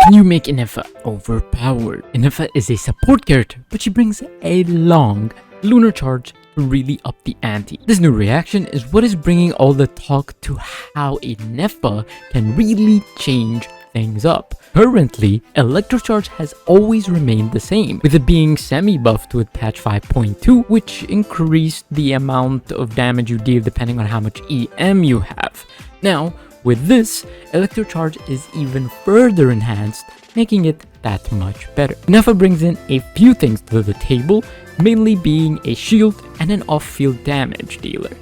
Can you make Ineffa overpowered? Ineffa is a support character, but she brings a long lunar charge to really up the ante. This new reaction is what is bringing all the talk to how Ineffa can really change things up. Currently, Electrocharge has always remained the same, with it being semi-buffed with patch 5.2, which increased the amount of damage you deal depending on how much EM you have. Now, with this, Electrocharge is even further enhanced, making it that much better. Ineffa brings in a few things to the table, mainly being a shield and an off-field damage dealer.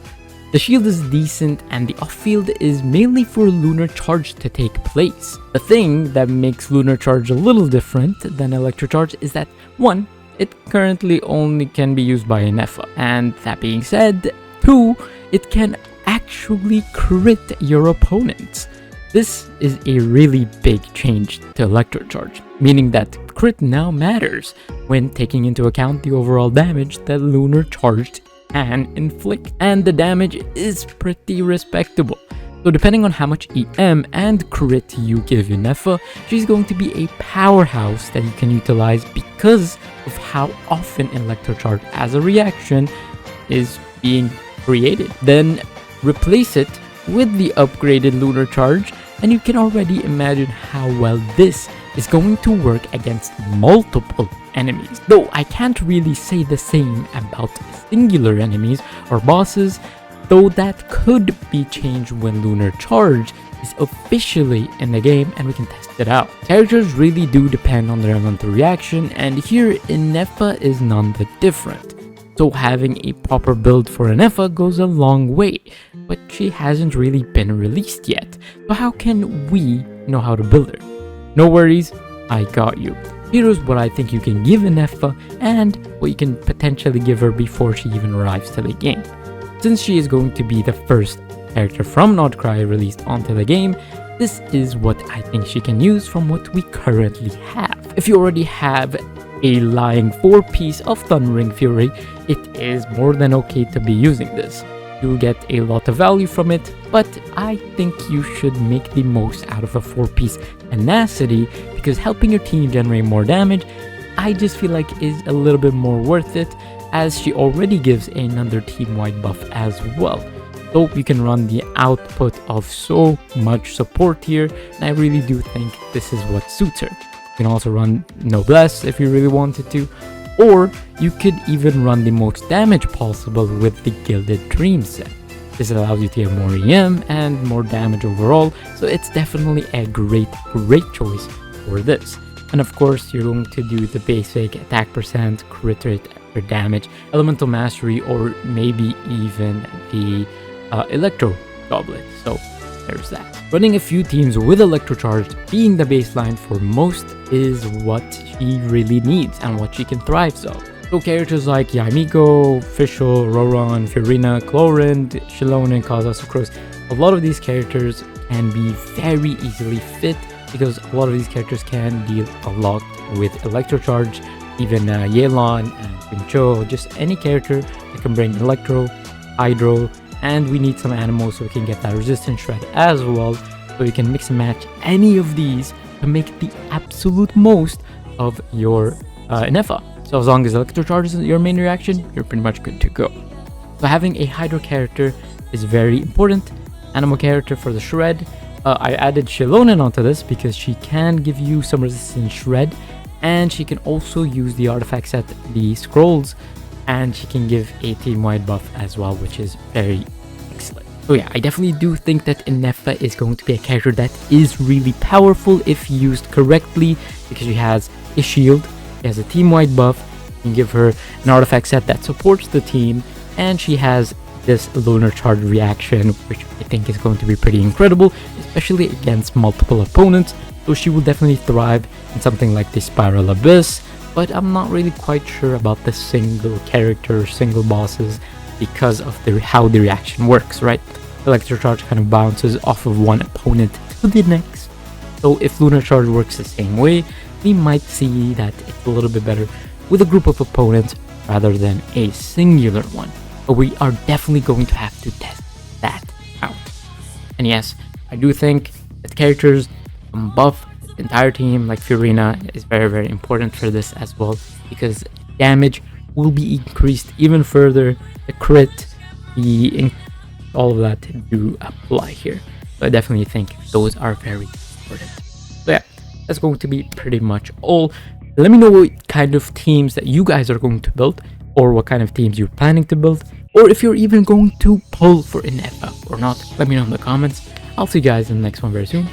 The shield is decent and the off-field is mainly for Lunar Charge to take place. The thing that makes Lunar Charge a little different than Electrocharge is that 1. It currently only can be used by Ineffa, and that being said, 2. It can actually crit your opponents. This is a really big change to Electrocharge, meaning that crit now matters when taking into account the overall damage that Lunar Charge can inflict, and the damage is pretty respectable. So depending on how much EM and crit you give Ineffa, she's going to be a powerhouse that you can utilize because of how often Electrocharge as a reaction is being created. Then replace it with the upgraded Lunar Charge, and you can already imagine how well this is going to work against multiple enemies. Though I can't really say the same about singular enemies or bosses, though that could be changed when Lunar Charge is officially in the game and we can test it out. Characters really do depend on their elemental reaction, and here Ineffa is none the different. So having a proper build for Ineffa goes a long way, but she hasn't really been released yet. So how can we know how to build her? No worries, I got you. Here's what I think you can give Ineffa and what you can potentially give her before she even arrives to the game. Since she is going to be the first character from Nodcry released onto the game, this is what I think she can use from what we currently have. If you already have a lying 4-piece of Thundering Fury, it is more than okay to be using this. You'll get a lot of value from it, but I think you should make the most out of a 4-piece Tenacity, because helping your team generate more damage, I just feel like is a little bit more worth it, as she already gives another team-wide buff as well. So you can run the output of so much support here, and I really do think this is what suits her. You can also run Noblesse if you really wanted to, or you could even run the most damage possible with the Gilded Dream set. This allows you to get more EM and more damage overall, so it's definitely a great choice for this. And of course, you're going to do the basic attack percent, crit rate for damage, elemental mastery, or maybe even the Electro Goblet. So there's that. Running a few teams with Electrocharge being the baseline for most is what she really needs and what she can thrive on. So characters like Yamiko, Fischl, Roran, Fiorina, Clorinde, Shilonen, Kaza, Sucrose, a lot of these characters can be very easily fit because a lot of these characters can deal a lot with Electrocharge, even Yelan and Pincho, just any character that can bring Electro, Hydro, and we need some animals so we can get that resistance shred as well, so you can mix and match any of these to make the absolute most of your Ineffa. So as long as Electrocharge is your main reaction, you're pretty much good to go. So having a Hydro character is very important. Animal character for the shred. I added Shilonen onto this because she can give you some resistance shred, and she can also use the artifact set, the scrolls, and she can give a team-wide buff as well, which is very excellent. So yeah, I definitely do think that Ineffa is going to be a character that is really powerful if used correctly, because she has a shield, she has a team-wide buff, you can give her an artifact set that supports the team, and she has this Lunar Charge reaction, which I think is going to be pretty incredible, especially against multiple opponents. So she will definitely thrive in something like the Spiral Abyss, but I'm not really quite sure about the single character, single bosses, because of how the reaction works, right? Electrocharge kind of bounces off of one opponent to the next. So if Lunar Charge works the same way, we might see that it's a little bit better with a group of opponents rather than a singular one. But we are definitely going to have to test that out. And yes, I do think that characters buff entire team, like Fiorina, is very, very important for this as well, because damage will be increased even further. The crit, all of that do apply here. So I definitely think those are very important. So yeah, that's going to be pretty much all. Let me know what kind of teams that you guys are going to build, or what kind of teams you're planning to build, or if you're even going to pull for Ineffa or not. Let me know in the comments. I'll see you guys in the next one very soon.